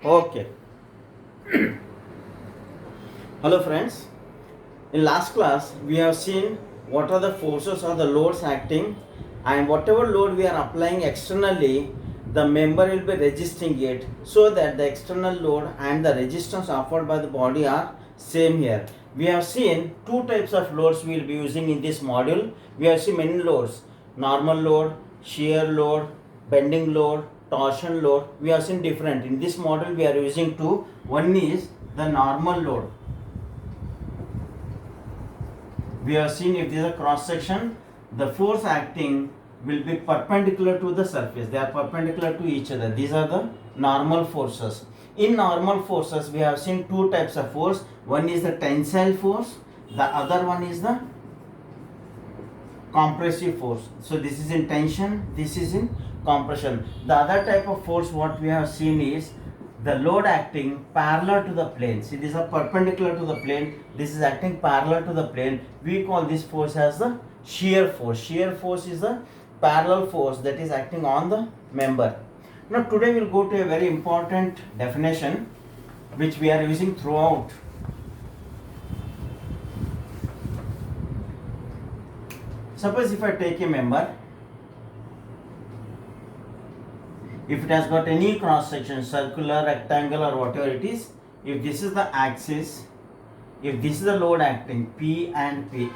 Okay. Hello friends. In last class we have seen what are the forces or the loads acting, and whatever load we are applying externally, the member will be resisting it, so that the external load and the resistance offered by the body are same here. We have seen two types of loads we will be using in this module. We have seen many loads: normal load, shear load, bending load, torsion load. We have seen different. In this model we are using two. One is the normal load. We have seen if there is a cross section, the force acting will be perpendicular to the surface. They are perpendicular to each other. These are the normal forces. In normal forces, we have seen two types of force. One is the tensile force, the other one is the compressive force. So this is in tension, this is in compression. The other type of force what we have seen is the load acting parallel to the plane. See, these are perpendicular to the plane. This is acting parallel to the plane. We call this force as the shear force. Shear force is the parallel force that is acting on the member. Now today we will go to a very important definition which we are using throughout. Suppose if I take a member, if it has got any cross section, circular, rectangle or whatever it is, if this is the axis, if this is the load acting, P and P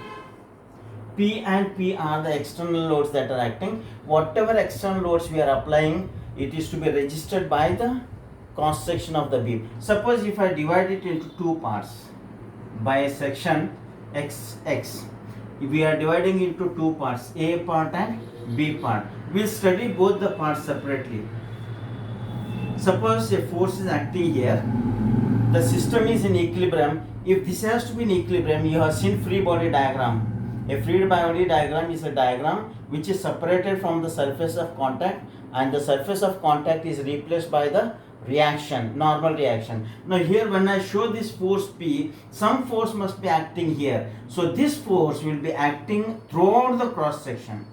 are the external loads that are acting. Whatever external loads we are applying, it is to be registered by the cross section of the beam. Suppose if I divide it into two parts by a section XX, we are dividing into two parts, A part and B part. We will study both the parts separately. Suppose a force is acting here, the system is in equilibrium. If this has to be in equilibrium, you have seen free body diagram. A free body diagram is a diagram which is separated from the surface of contact, and the surface of contact is replaced by the reaction, normal reaction. Now here when I show this force P, some force must be acting here. So this force will be acting throughout the cross section.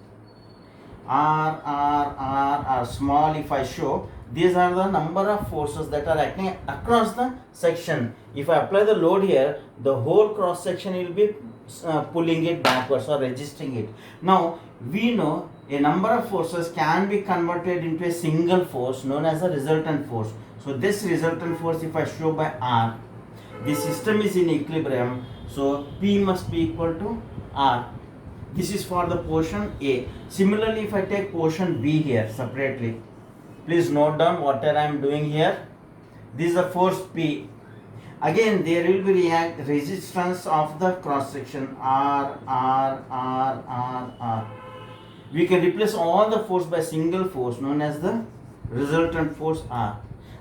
R small if I show, these are the number of forces that are acting across the section. If I apply the load here, the whole cross section will be pulling it backwards or resisting it. Now we know a number of forces can be converted into a single force known as a resultant force. So this resultant force, if I show by R, the system is in equilibrium, so P must be equal to R. This is for the portion A. Similarly, if I take portion B here separately, please note down what I am doing here. This is the force P. Again, there will be resistance of the cross section R. We can replace all the force by single force known as the resultant force R.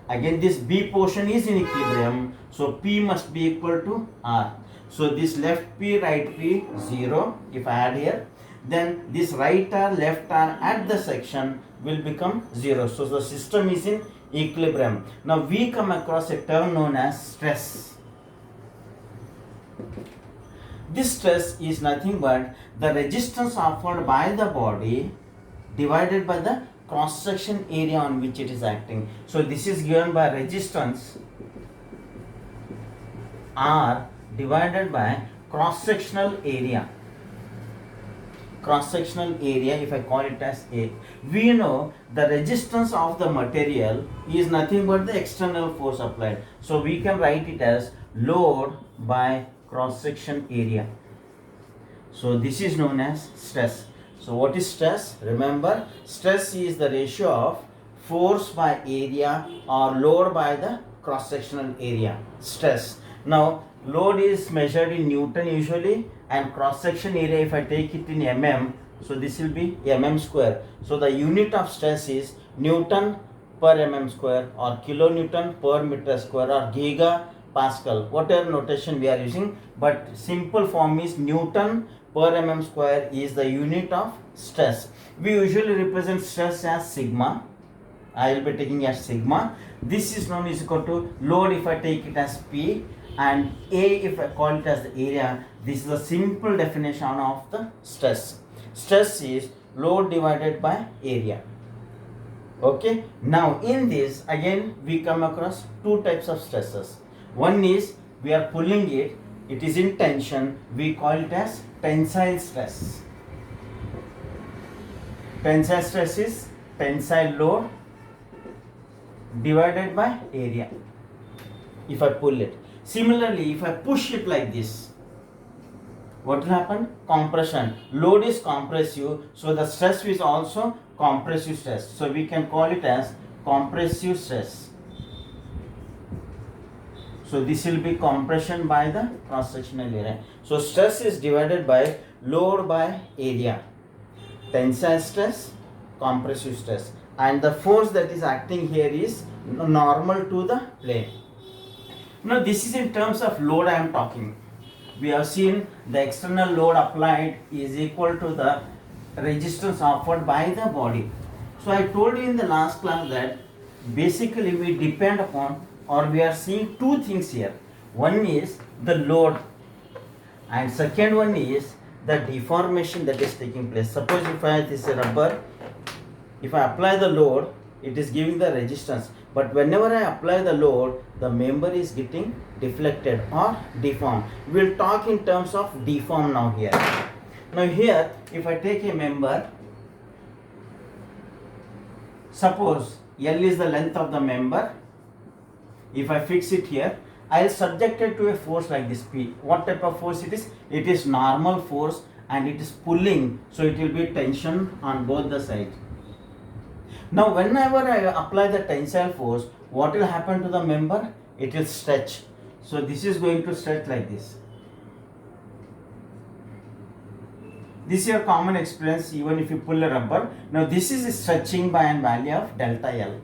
Again, this B portion is in equilibrium, so P must be equal to R. So this left P, right P, 0 if I add here, then this right R, left R at the section will become 0. So the system is in equilibrium. Now we come across a term known as stress. This stress is nothing but the resistance offered by the body divided by the cross section area on which it is acting. So this is given by resistance R divided by cross sectional area. Cross sectional area, if I call it as A. We know the resistance of the material is nothing but the external force applied. So we can write it as load by cross section area. So this is known as stress. So what is stress? Remember, stress is the ratio of force by area or load by the cross sectional area. Stress. Now load is measured in Newton usually, and cross section area if I take it in mm, so this will be mm square. So the unit of stress is Newton per mm square or kilonewton per meter square or giga Pascal, whatever notation we are using, but simple form is Newton per mm square is the unit of stress. We usually represent stress as sigma. I will be taking as sigma. This is known as equal to load if I take it as P, and A if I call it as the area. This is a simple definition of the stress. Stress is load divided by area. Okay, now in this again we come across two types of stresses. One is we are pulling it, it is in tension, we call it as tensile stress. Tensile stress is tensile load divided by area. If I pull it, similarly if I push it like this, what will happen? Compression. Load is compressive, so the stress is also compressive stress. So we can call it as compressive stress. So this will be compression by the cross sectional area. So stress is divided by load by area. Tensile stress, compressive stress, and the force that is acting here is normal to the plane. Now this is in terms of load I am talking. We have seen the external load applied is equal to the resistance offered by the body. So I told you in the last class that basically we depend upon, or we are seeing two things here. One is the load, and second one is the deformation that is taking place. Suppose if I have this rubber, if I apply the load, it is giving the resistance, but whenever I apply the load, the member is getting deflected or deformed. We will talk in terms of deform now here. Now here, if I take a member, suppose L is the length of the member. If I fix it here, I will subject it to a force like this P. What type of force it is? It is normal force and it is pulling, so it will be tension on both the sides. Now whenever I apply the tensile force, what will happen to the member? It will stretch. So this is going to stretch like this. This is your common experience even if you pull a rubber. Now this is stretching by a value of delta L.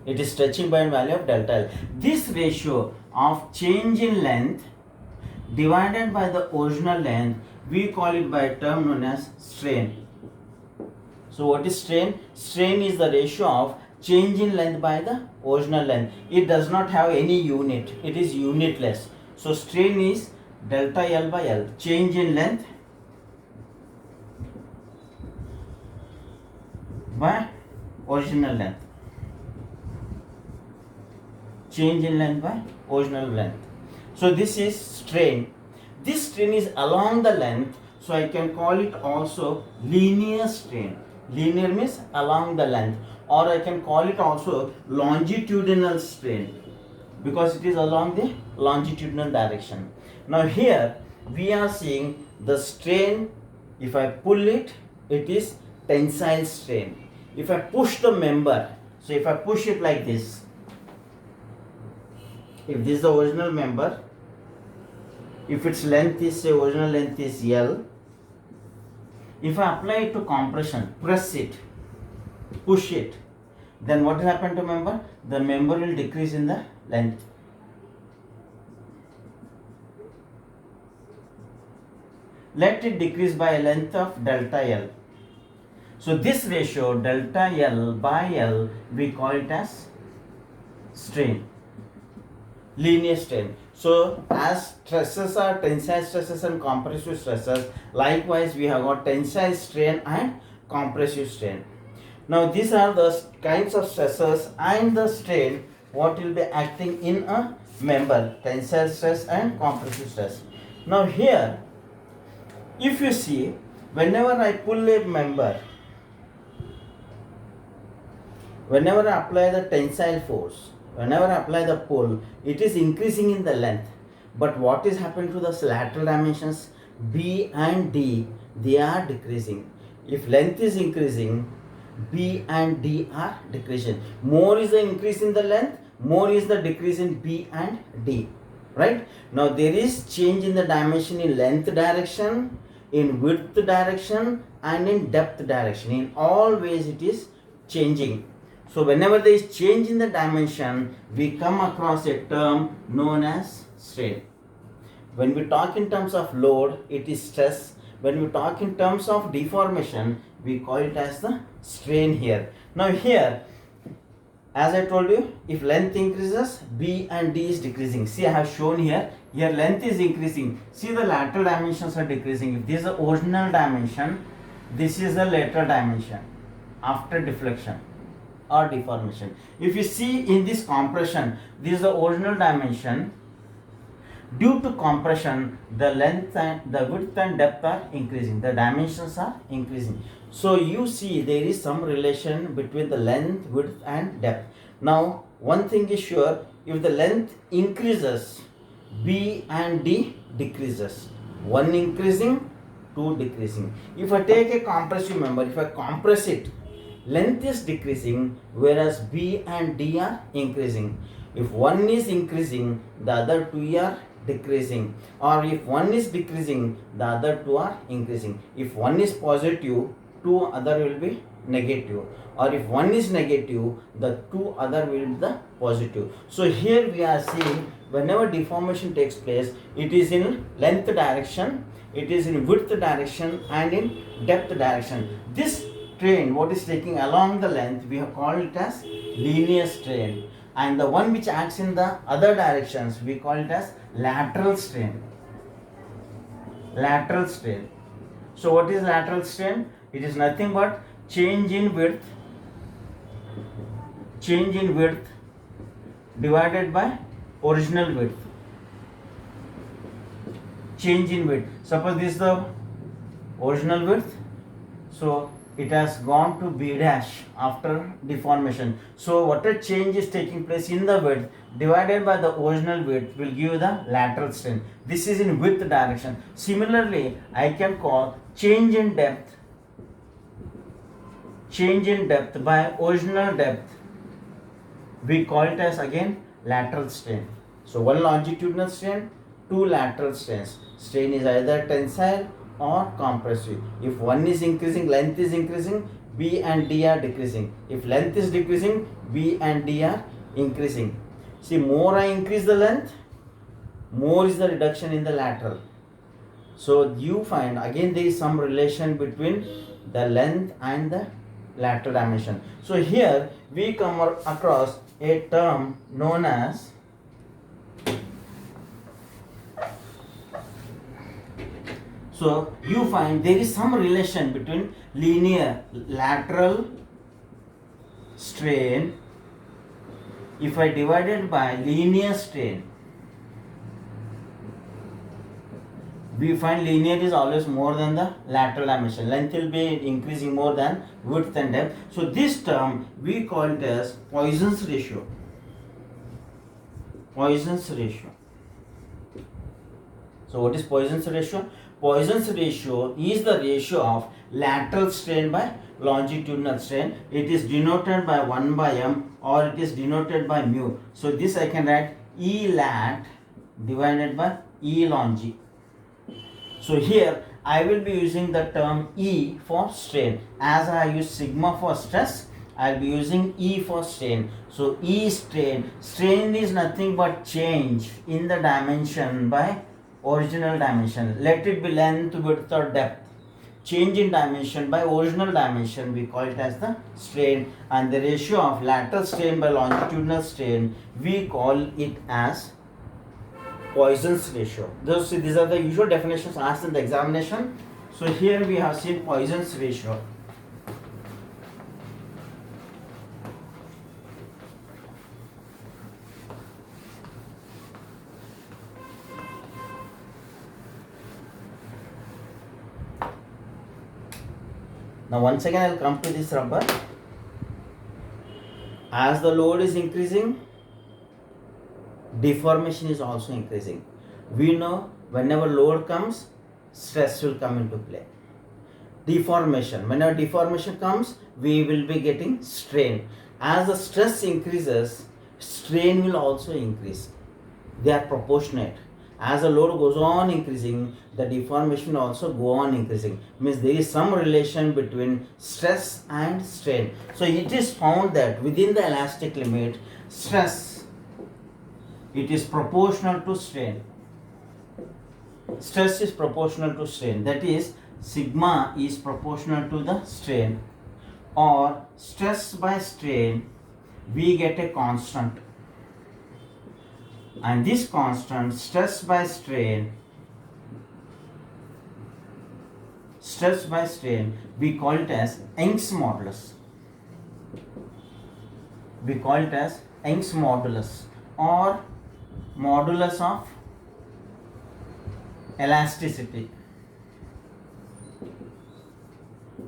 It is stretching by a value of delta L. This ratio of change in length divided by the original length, we call it by a term known as strain. So what is strain? Strain is the ratio of change in length by the original length. It does not have any unit. It is unitless. So strain is delta L by L. Change in length by original length. Change in length by original length. So this is strain. This strain is along the length. So I can call it also linear strain. Linear means along the length, or I can call it also longitudinal strain because it is along the longitudinal direction. Now here we are seeing the strain. If I pull it, it is tensile strain. If I push the member, so if I push it like this, if this is the original member, if its length is, say, original length is L, if I apply it to compression, press it, push it, then what will happen to member? The member will decrease in the length. Let it decrease by a length of delta L. So this ratio delta L by L, we call it as strain, linear strain. So as stresses are tensile stresses and compressive stresses, likewise we have got tensile strain and compressive strain. Now these are the kinds of stresses and the strain what will be acting in a member, tensile stress and compressive stress. Now here, if you see, whenever I pull a member, whenever I apply the tensile force, whenever I apply the pull, it is increasing in the length. But what is happening to the lateral dimensions? B and D, they are decreasing. If length is increasing, B and D are decreasing. More is the increase in the length, more is the decrease in B and D. Right? Now there is change in the dimension in length direction, in width direction, and in depth direction. In all ways it is changing. So whenever there is change in the dimension, we come across a term known as strain. When we talk in terms of load, it is stress. When we talk in terms of deformation, we call it as the strain here. Now here, as I told you, if length increases, B and D is decreasing. See, I have shown here, here length is increasing. See, the lateral dimensions are decreasing. If this is the original dimension, this is the lateral dimension after deflection. or deformation. If you see in this compression, this is the original dimension. Due to compression, the length and the width and depth are increasing. The dimensions are increasing. So you see there is some relation between the length, width and depth. Now one thing is sure, if the length increases, B and D decreases. One increasing, two decreasing. If I take a compressive member, if I compress it, length is decreasing whereas B and D are increasing. If one is increasing, the other two are decreasing, or if one is decreasing, the other two are increasing. If one is positive, two other will be negative, or if one is negative, the two other will be the positive. So here we are seeing whenever deformation takes place, it is in length direction, it is in width direction and in depth direction. This strain what is taking along the length, we have called it as linear strain, and the one which acts in the other directions, we call it as lateral strain. Lateral strain. So what is lateral strain? It is nothing but change in width divided by original width. Change in width. Suppose this is the original width, so it has gone to B dash after deformation. So what a change is taking place in the width divided by the original width will give the lateral strain. This is in width direction. Similarly, I can call change in depth by original depth. We call it as again lateral strain. So one longitudinal strain, two lateral strains. Strain is either tensile or compressive. If one is increasing, length is increasing, B and D are decreasing. If length is decreasing, B and D are increasing. See, more I increase the length, more is the reduction in the lateral. So you find again there is some relation between the length and the lateral dimension. So here we come across a term known as so you find there is some relation between linear lateral strain if I divide it by linear strain. We find linear is always more than the lateral dimension. Length will be increasing more than width and depth. So this term we call it as Poisson's ratio. Poisson's ratio. So what is Poisson's ratio? Poisson's ratio is the ratio of lateral strain by longitudinal strain. It is denoted by 1 by m or it is denoted by mu. So this I can write E lat divided by E longi. So here I will be using the term E for strain. As I use sigma for stress, I will be using E for strain. So E strain. Strain is nothing but change in the dimension by original dimension. Let it be length, width or depth. Change in dimension by original dimension, we call it as the strain, and the ratio of lateral strain by longitudinal strain, we call it as Poisson's ratio. These are the usual definitions asked in the examination. So here we have seen Poisson's ratio. Now once again I will come to this rubber. As the load is increasing, deformation is also increasing. We know whenever load comes, stress will come into play. Deformation, whenever deformation comes, we will be getting strain. As the stress increases, strain will also increase. They are proportionate. As the load goes on increasing, the deformation also go on increasing. Means there is some relation between stress and strain. So it is found that within the elastic limit, stress, it is proportional to strain. Stress is proportional to strain. That is, sigma is proportional to the strain, or stress by strain, we get a constant. And this constant, stress by strain, we call it as Young's modulus. we call it as Young's modulus or modulus of elasticity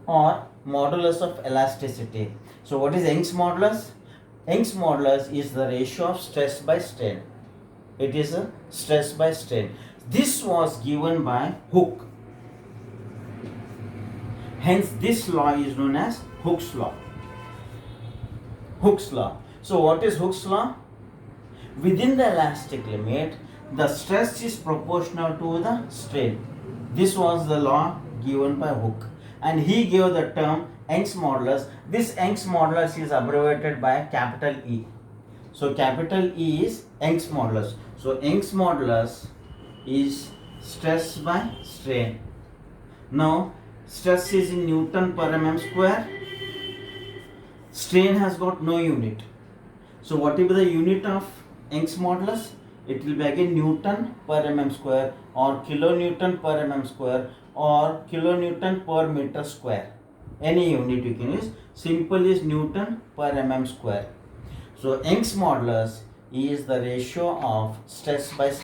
or modulus of elasticity. So what is Young's modulus? Young's modulus is the ratio of stress by strain. It is a stress by strain. This was given by Hooke. Hence this law is known as Hooke's law. Hooke's law. So what is Hooke's law? Within the elastic limit, the stress is proportional to the strain. This was the law given by Hooke, and he gave the term Young's modulus. This Young's modulus is abbreviated by capital E. So capital E is Young's modulus. So Young's modulus is stress by strain. Now stress is in Newton per mm square. Strain has got no unit. So what will be the unit of Young's modulus? It will be again Newton per mm square or kilonewton per mm square or kilonewton per meter square. Any unit you can use. Simple is Newton per mm square. So Young's modulus is the ratio of stress by